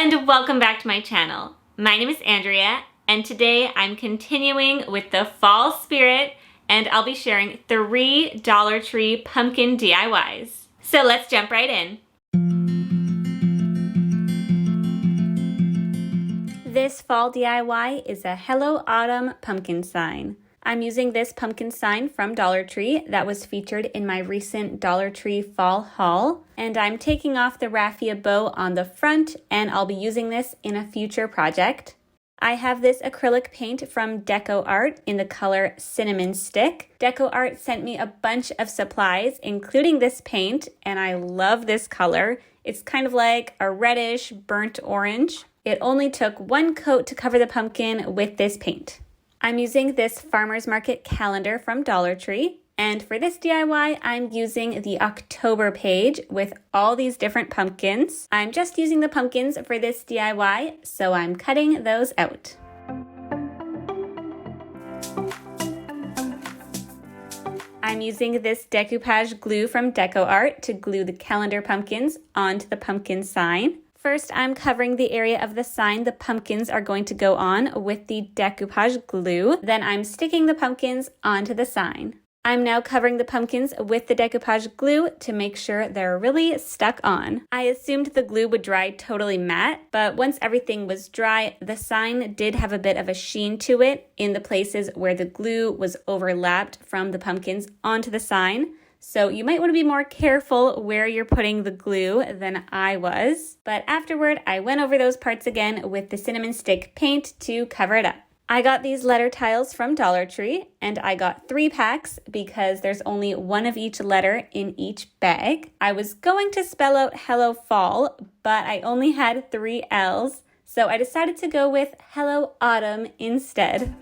and welcome back to my channel. My name is Andrea, and today I'm continuing with the fall spirit, and I'll be sharing 3 Dollar Tree pumpkin DIYs. So let's jump right in. This fall DIY is a Hello Autumn pumpkin sign. I'm using this pumpkin sign from Dollar Tree that was featured in my recent Dollar Tree fall haul. And I'm taking off the raffia bow on the front, and I'll be using this in a future project. I have this acrylic paint from Deco Art in the color Cinnamon Stick. Deco Art sent me a bunch of supplies, including this paint, and I love this color. It's kind of like a reddish burnt orange. It only took 1 coat to cover the pumpkin with this paint. I'm using this farmer's market calendar from Dollar Tree, and for this DIY, I'm using the October page with all these different pumpkins. I'm just using the pumpkins for this DIY, so I'm cutting those out. I'm using this decoupage glue from Deco Art to glue the calendar pumpkins onto the pumpkin sign. First, I'm covering the area of the sign the pumpkins are going to go on with the decoupage glue. Then I'm sticking the pumpkins onto the sign. I'm now covering the pumpkins with the decoupage glue to make sure they're really stuck on. I assumed the glue would dry totally matte, but once everything was dry, the sign did have a bit of a sheen to it in the places where the glue was overlapped from the pumpkins onto the sign. So you might want to be more careful where you're putting the glue than I was. But afterward, I went over those parts again with the cinnamon stick paint to cover it up. I got these letter tiles from Dollar Tree, and I got 3 packs because there's only 1 of each letter in each bag. I was going to spell out Hello Fall, but I only had 3 L's, so I decided to go with Hello Autumn instead.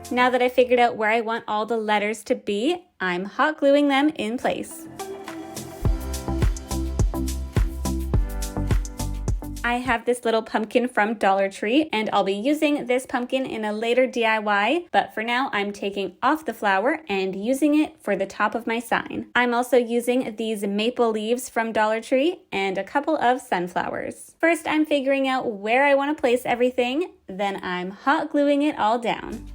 Now that I figured out where I want all the letters to be, I'm hot gluing them in place. I have this little pumpkin from Dollar Tree, and I'll be using this pumpkin in a later DIY, but for now I'm taking off the flower and using it for the top of my sign. I'm also using these maple leaves from Dollar Tree and a couple of sunflowers. First, I'm figuring out where I want to place everything, then I'm hot gluing it all down.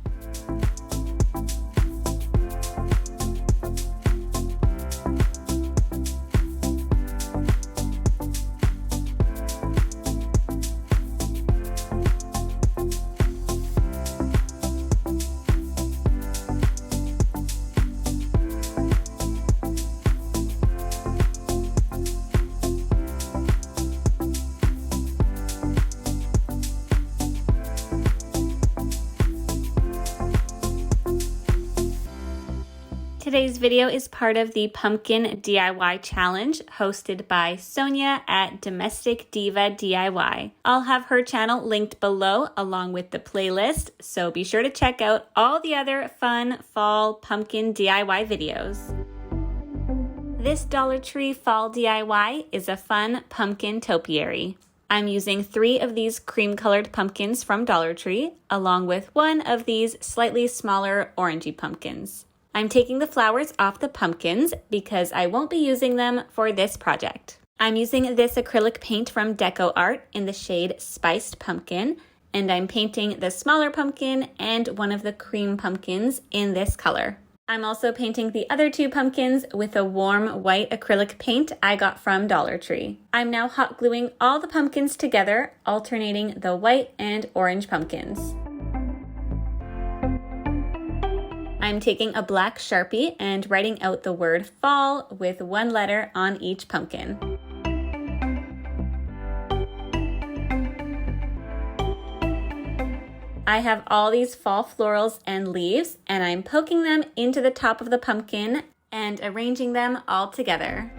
Today's video is part of the Pumpkin DIY Challenge hosted by Sonia at Domestic Diva DIY. I'll have her channel linked below along with the playlist, so be sure to check out all the other fun fall pumpkin DIY videos. This Dollar Tree fall DIY is a fun pumpkin topiary. I'm using 3 of these cream-colored pumpkins from Dollar Tree, along with 1 of these slightly smaller orangey pumpkins. I'm taking the flowers off the pumpkins because I won't be using them for this project. I'm using this acrylic paint from Deco Art in the shade Spiced Pumpkin, and I'm painting the smaller pumpkin and 1 of the cream pumpkins in this color. I'm also painting the other 2 pumpkins with a warm white acrylic paint I got from Dollar Tree. I'm now hot gluing all the pumpkins together, alternating the white and orange pumpkins. I'm taking a black Sharpie and writing out the word fall with 1 letter on each pumpkin. I have all these fall florals and leaves, and I'm poking them into the top of the pumpkin and arranging them all together.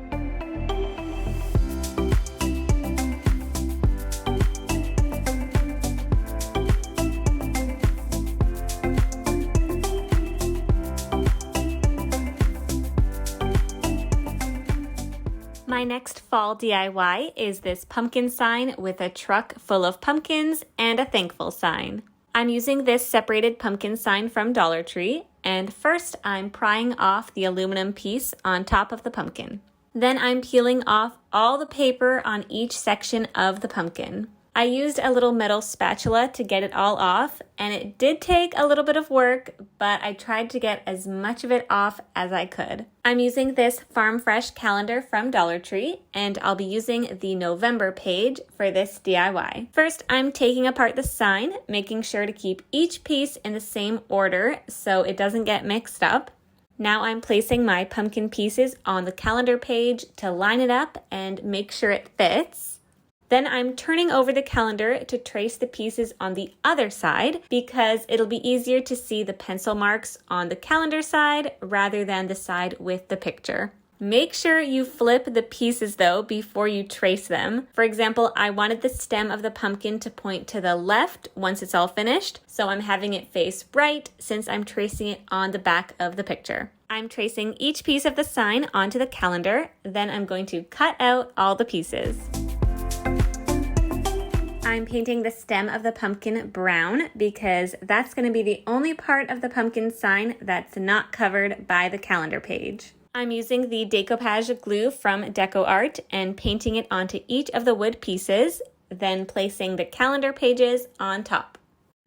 My next fall DIY is this pumpkin sign with a truck full of pumpkins and a thankful sign. I'm using this separated pumpkin sign from Dollar Tree, and first I'm prying off the aluminum piece on top of the pumpkin. Then I'm peeling off all the paper on each section of the pumpkin. I used a little metal spatula to get it all off, and it did take a little bit of work, but I tried to get as much of it off as I could. I'm using this Farm Fresh calendar from Dollar Tree, and I'll be using the November page for this DIY. First, I'm taking apart the sign, making sure to keep each piece in the same order so it doesn't get mixed up. Now I'm placing my pumpkin pieces on the calendar page to line it up and make sure it fits. Then I'm turning over the calendar to trace the pieces on the other side because it'll be easier to see the pencil marks on the calendar side rather than the side with the picture. Make sure you flip the pieces though before you trace them. For example, I wanted the stem of the pumpkin to point to the left once it's all finished, so I'm having it face right since I'm tracing it on the back of the picture. I'm tracing each piece of the sign onto the calendar, then I'm going to cut out all the pieces. I'm painting the stem of the pumpkin brown because that's going to be the only part of the pumpkin sign that's not covered by the calendar page. I'm using the decoupage glue from DecoArt and painting it onto each of the wood pieces, then placing the calendar pages on top.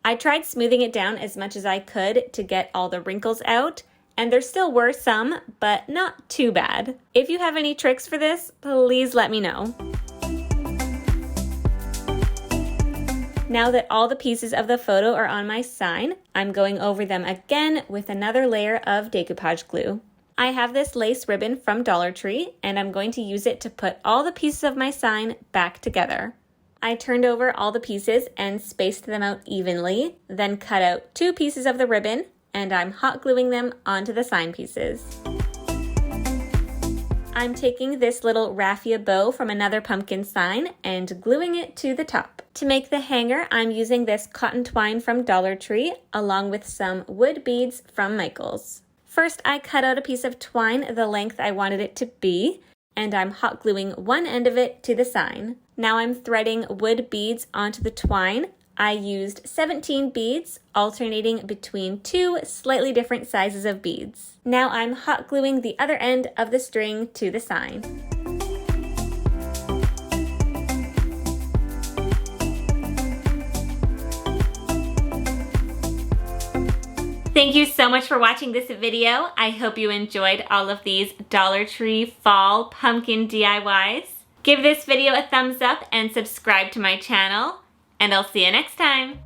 I tried smoothing it down as much as I could to get all the wrinkles out, and there still were some, but not too bad. If you have any tricks for this, please let me know. Now that all the pieces of the photo are on my sign, I'm going over them again with another layer of decoupage glue. I have this lace ribbon from Dollar Tree, and I'm going to use it to put all the pieces of my sign back together. I turned over all the pieces and spaced them out evenly, then cut out 2 pieces of the ribbon, and I'm hot gluing them onto the sign pieces. I'm taking this little raffia bow from another pumpkin sign and gluing it to the top. To make the hanger, I'm using this cotton twine from Dollar Tree along with some wood beads from Michaels. First, I cut out a piece of twine the length I wanted it to be, and I'm hot gluing one end of it to the sign. Now I'm threading wood beads onto the twine. I used 17 beads, alternating between 2 slightly different sizes of beads. Now I'm hot gluing the other end of the string to the sign. Thank you so much for watching this video. I hope you enjoyed all of these Dollar Tree fall pumpkin DIYs. Give this video a thumbs up and subscribe to my channel, and I'll see you next time.